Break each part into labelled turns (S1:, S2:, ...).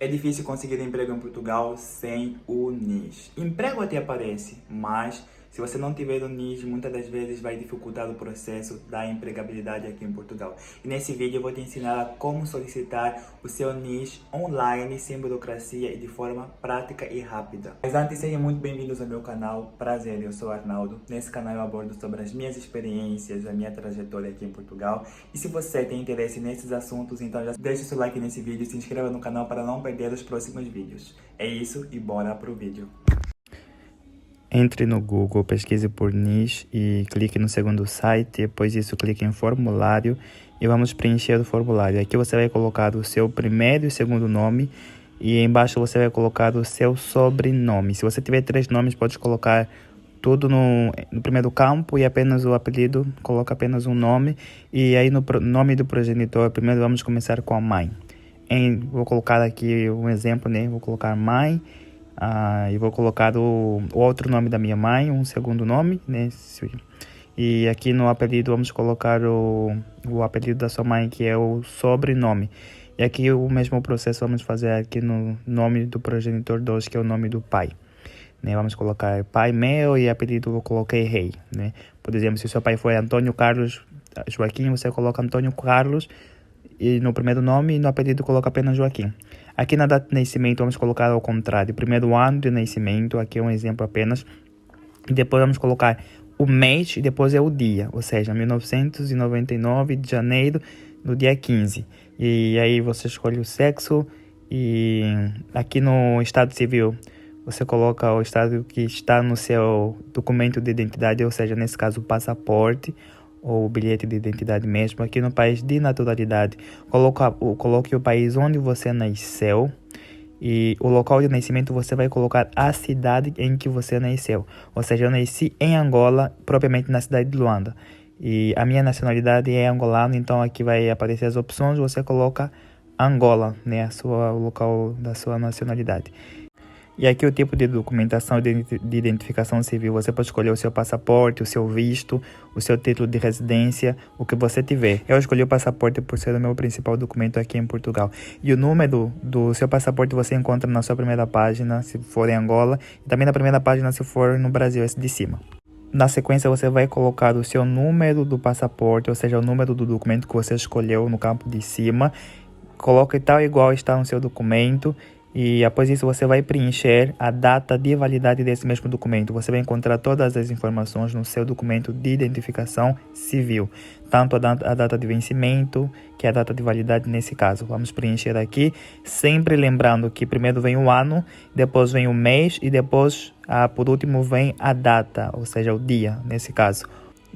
S1: É difícil conseguir emprego em Portugal sem o NIS. Emprego até aparece, mas se você não tiver o NIS, muitas das vezes vai dificultar o processo da empregabilidade aqui em Portugal. E nesse vídeo eu vou te ensinar a como solicitar o seu NIS online, sem burocracia e de forma prática e rápida. Mas antes, sejam muito bem-vindos ao meu canal. Prazer, eu sou Arnaldo. Nesse canal eu abordo sobre as minhas experiências, a minha trajetória aqui em Portugal. E se você tem interesse nesses assuntos, então já deixa o seu like nesse vídeo e se inscreva no canal para não perder os próximos vídeos. É isso e bora pro vídeo. Entre no Google, pesquise por NIS e clique no segundo site. Depois disso, clique em formulário e vamos preencher o formulário. Aqui você vai colocar o seu primeiro e segundo nome e embaixo você vai colocar o seu sobrenome. Se você tiver 3 nomes, pode colocar tudo no primeiro campo e apenas o apelido, coloca apenas um nome. E aí no nome do progenitor, primeiro vamos começar com a mãe. Vou colocar aqui um exemplo, né? Vou colocar mãe. E vou colocar o outro nome da minha mãe, um segundo nome, né? E aqui no apelido vamos colocar o apelido da sua mãe, que é o sobrenome. E aqui o mesmo processo vamos fazer aqui no nome do progenitor 2, que é o nome do pai. Né? Vamos colocar pai meu e apelido eu coloquei rei, né? Por exemplo, se o seu pai foi Antônio Carlos Joaquim, você coloca Antônio Carlos e no primeiro nome e no apelido coloca apenas Joaquim. Aqui na data de nascimento vamos colocar ao contrário, primeiro ano de nascimento, aqui é um exemplo apenas. E depois vamos colocar o mês e depois é o dia, ou seja, 1999 de janeiro, do dia 15. E aí você escolhe o sexo e aqui no estado civil você coloca o estado que está no seu documento de identidade, ou seja, nesse caso o passaporte ou o bilhete de identidade mesmo. Aqui no país de naturalidade, coloque o país onde você nasceu e o local de nascimento você vai colocar a cidade em que você nasceu. Ou seja, eu nasci em Angola, propriamente na cidade de Luanda. E a minha nacionalidade é angolano, então aqui vai aparecer as opções, você coloca Angola, né, o local da sua nacionalidade. E aqui o tipo de documentação de identificação civil, você pode escolher o seu passaporte, o seu visto, o seu título de residência, o que você tiver. Eu escolhi o passaporte por ser o meu principal documento aqui em Portugal. E o número do seu passaporte você encontra na sua primeira página, se for em Angola, e também na primeira página se for no Brasil, esse de cima. Na sequência você vai colocar o seu número do passaporte, ou seja, o número do documento que você escolheu no campo de cima. Coloque tal igual está no seu documento. E após isso você vai preencher a data de validade desse mesmo documento. Você vai encontrar todas as informações no seu documento de identificação civil. Tanto a data de vencimento, que é a data de validade nesse caso. Vamos preencher aqui, sempre lembrando que primeiro vem o ano, depois vem o mês e depois, por último, vem a data, ou seja, o dia nesse caso.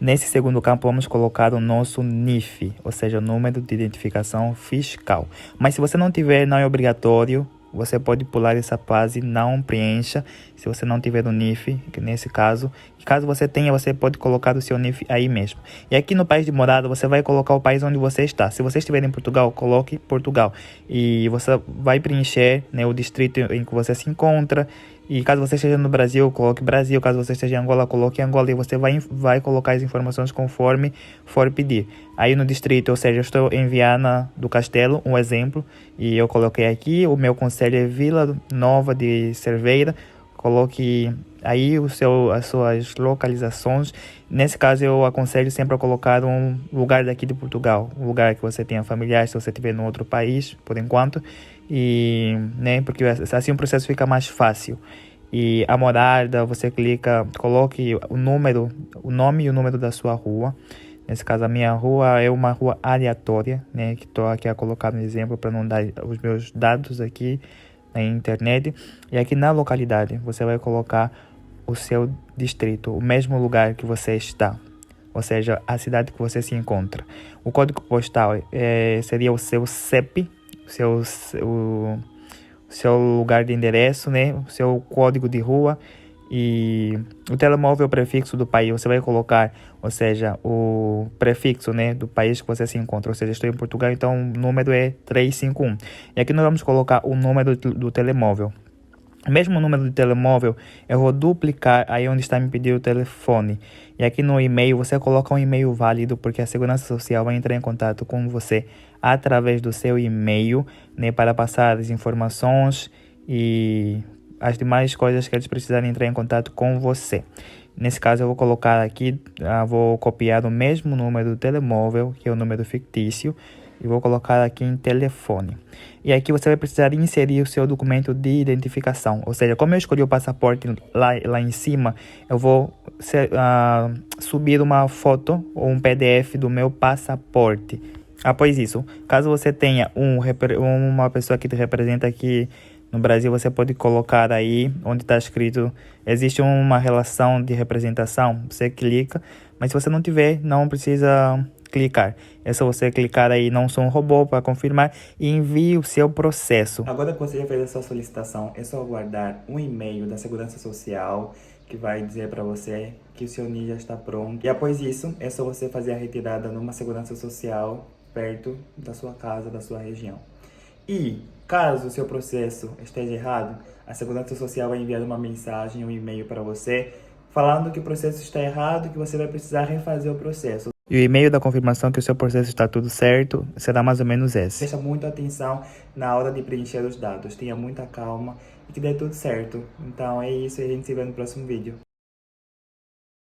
S1: Nesse segundo campo, vamos colocar o nosso NIF, ou seja, o número de identificação fiscal. Mas se você não tiver, não é obrigatório. Você pode pular essa fase, não preencha se você não tiver o NIF, que nesse caso. E caso você tenha, você pode colocar o seu NIF aí mesmo. E aqui no país de morada, você vai colocar o país onde você está. Se você estiver em Portugal, coloque Portugal. E você vai preencher, né, o distrito em que você se encontra. E caso você esteja no Brasil, coloque Brasil. Caso você esteja em Angola, coloque Angola. E você vai colocar as informações conforme for pedir. Aí no distrito, ou seja, eu estou em Viana do Castelo, um exemplo. E eu coloquei aqui, o meu concelho é Vila Nova de Cerveira. Coloque aí as suas localizações. Nesse caso, eu aconselho sempre a colocar um lugar daqui de Portugal. Um lugar que você tenha familiares, se você estiver em outro país, por enquanto. E, né, porque assim o processo fica mais fácil. E a morada, você clica, coloque o nome e o número da sua rua. Nesse caso, a minha rua é uma rua aleatória, né, que estou aqui a colocar no exemplo para não dar os meus dados aqui na internet. E aqui na localidade, você vai colocar o seu distrito, o mesmo lugar que você está. Ou seja, a cidade que você se encontra. O código postal seria o seu CEP, o seu lugar de endereço, né? O seu código de rua e o telemóvel o prefixo do país. Você vai colocar, ou seja, o prefixo, né, do país que você se encontra. Ou seja, estou em Portugal, então o número é 351. E aqui nós vamos colocar o número do telemóvel. Mesmo o número de telemóvel, eu vou duplicar aí onde está me pedindo o telefone. E aqui no e-mail, você coloca um e-mail válido, porque a Segurança Social vai entrar em contato com você através do seu e-mail, né, para passar as informações e as demais coisas que eles precisarem entrar em contato com você. Nesse caso, eu vou colocar aqui, vou copiar o mesmo número do telemóvel, que é o número fictício, e vou colocar aqui em telefone. E aqui você vai precisar inserir o seu documento de identificação. Ou seja, como eu escolhi o passaporte lá em cima, eu vou subir uma foto ou um PDF do meu passaporte. Após isso, caso você tenha uma pessoa que te representa aqui no Brasil, você pode colocar aí onde está escrito, existe uma relação de representação, você clica, mas se você não tiver, não precisa clicar. É só você clicar aí, não sou um robô, para confirmar e envie o seu processo. Agora que você já fez a sua solicitação, é só aguardar um e-mail da Segurança Social que vai dizer para você que o seu NIS já está pronto. E após isso, é só você fazer a retirada numa Segurança Social perto da sua casa, da sua região. E, caso o seu processo esteja errado, a Segurança Social vai enviar uma mensagem, um e-mail para você, falando que o processo está errado e que você vai precisar refazer o processo. E o e-mail da confirmação que o seu processo está tudo certo será mais ou menos esse. Presta muita atenção na hora de preencher os dados, tenha muita calma e que dê tudo certo. Então é isso e a gente se vê no próximo vídeo.